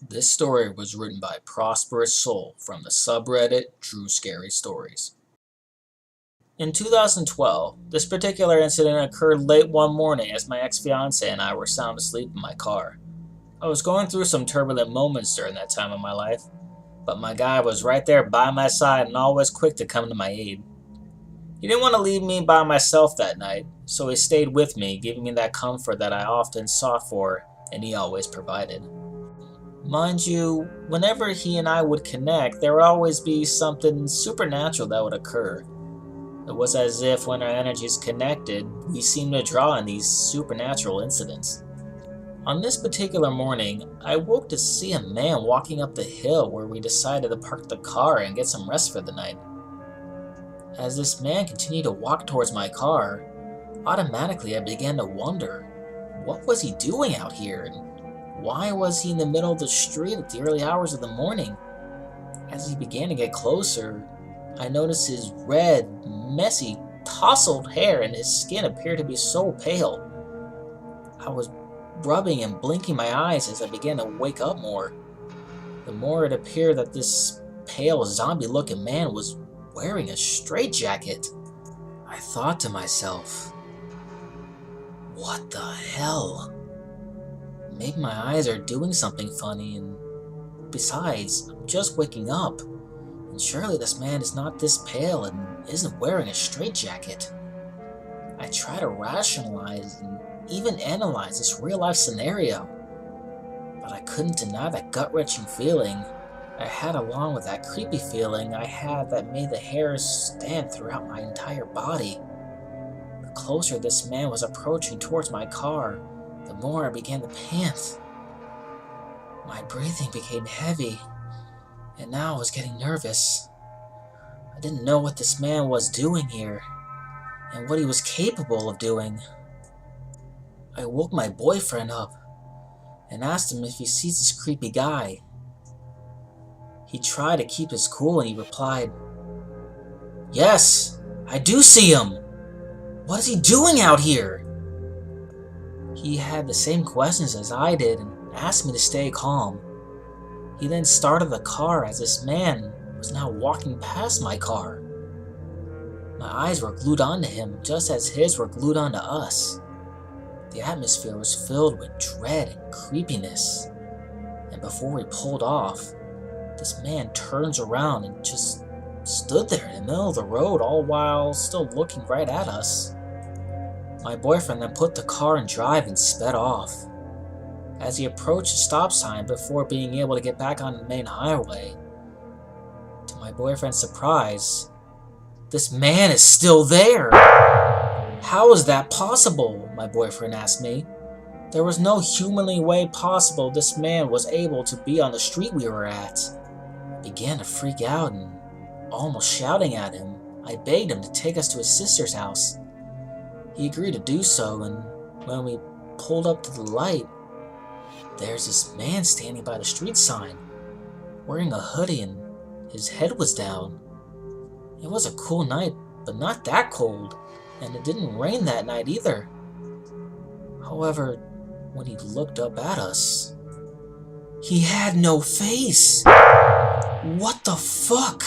This story was written by Prosperous Soul from the subreddit True Scary Stories. In 2012, this particular incident occurred late one morning as my ex-fiance and I were sound asleep in my car. I was going through some turbulent moments during that time of my life, but my guy was right there by my side and always quick to come to my aid. He didn't want to leave me by myself that night, so he stayed with me, giving me that comfort that I often sought for and he always provided. Mind you, whenever he and I would connect, there would always be something supernatural that would occur. It was as if when our energies connected, we seemed to draw on these supernatural incidents. On this particular morning, I woke to see a man walking up the hill where we decided to park the car and get some rest for the night. As this man continued to walk towards my car, automatically I began to wonder, what was he doing out here? And why was he in the middle of the street at the early hours of the morning? As he began to get closer, I noticed his red, messy, tousled hair and his skin appeared to be so pale. I was rubbing and blinking my eyes as I began to wake up more. The more it appeared that this pale, zombie-looking man was wearing a straitjacket. I thought to myself, what the hell? Maybe my eyes are doing something funny, and besides, I'm just waking up, and surely this man is not this pale and isn't wearing a straitjacket. I try to rationalize and even analyze this real-life scenario, but I couldn't deny that gut-wrenching feeling I had along with that creepy feeling I had that made the hairs stand throughout my entire body. The closer this man was approaching towards my car, the more I began to pant. My breathing became heavy, and now I was getting nervous. I didn't know what this man was doing here, and what he was capable of doing. I woke my boyfriend up, and asked him if he sees this creepy guy. He tried to keep his cool and he replied, "Yes, I do see him. What is he doing out here?" He had the same questions as I did and asked me to stay calm. He then started the car as this man was now walking past my car. My eyes were glued onto him just as his were glued onto us. The atmosphere was filled with dread and creepiness. And before we pulled off, this man turns around and just stood there in the middle of the road, all while still looking right at us. My boyfriend then put the car in drive and sped off. As he approached the stop sign before being able to get back on the main highway, to my boyfriend's surprise, this man is still there. "How is that possible?" my boyfriend asked me. There was no humanly way possible this man was able to be on the street we were at. I began to freak out and almost shouting at him. I begged him to take us to his sister's house. He agreed to do so, and when we pulled up to the light, there's this man standing by the street sign, wearing a hoodie and his head was down. It was a cool night, but not that cold, and it didn't rain that night either. However, when he looked up at us, he had no face. What the fuck?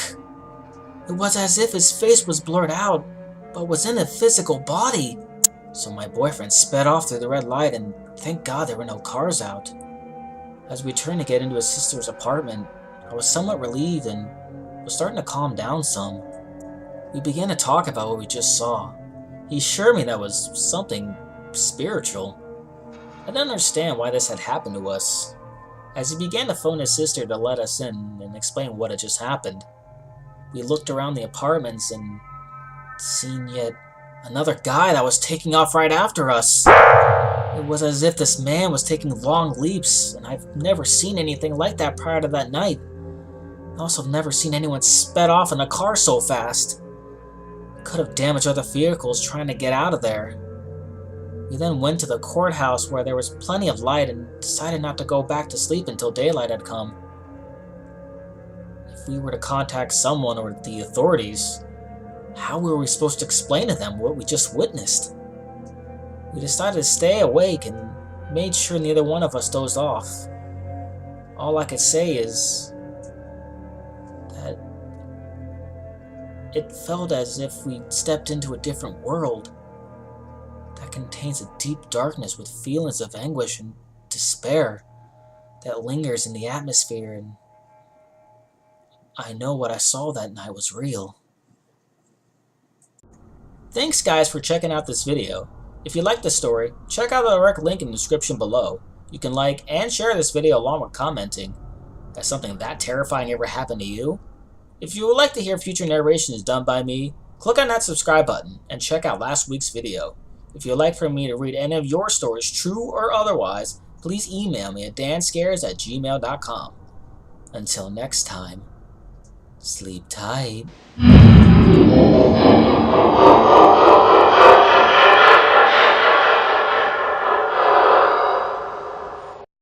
It was as if his face was blurred out, but was in a physical body. So my boyfriend sped off through the red light, and thank God there were no cars out. As we turned to get into his sister's apartment, I was somewhat relieved and was starting to calm down some. We began to talk about what we just saw. He assured me that was something spiritual. I didn't understand why this had happened to us. As he began to phone his sister to let us in and explain what had just happened, we looked around the apartments and seen yet another guy that was taking off right after us. It was as if this man was taking long leaps, and I've never seen anything like that prior to that night. I also have never seen anyone sped off in a car so fast. It could have damaged other vehicles trying to get out of there. We then went to the courthouse where there was plenty of light and decided not to go back to sleep until daylight had come. If we were to contact someone or the authorities, how were we supposed to explain to them what we just witnessed? We decided to stay awake and made sure neither one of us dozed off. All I could say is that it felt as if we stepped into a different world that contains a deep darkness with feelings of anguish and despair that lingers in the atmosphere, and I know what I saw that night was real. Thanks guys for checking out this video. If you liked this story, check out the direct link in the description below. You can like and share this video along with commenting. Has something that terrifying ever happened to you? If you would like to hear future narrations done by me, click on that subscribe button and check out last week's video. If you would like for me to read any of your stories, true or otherwise, please email me at danscares@gmail.com. Until next time, sleep tight.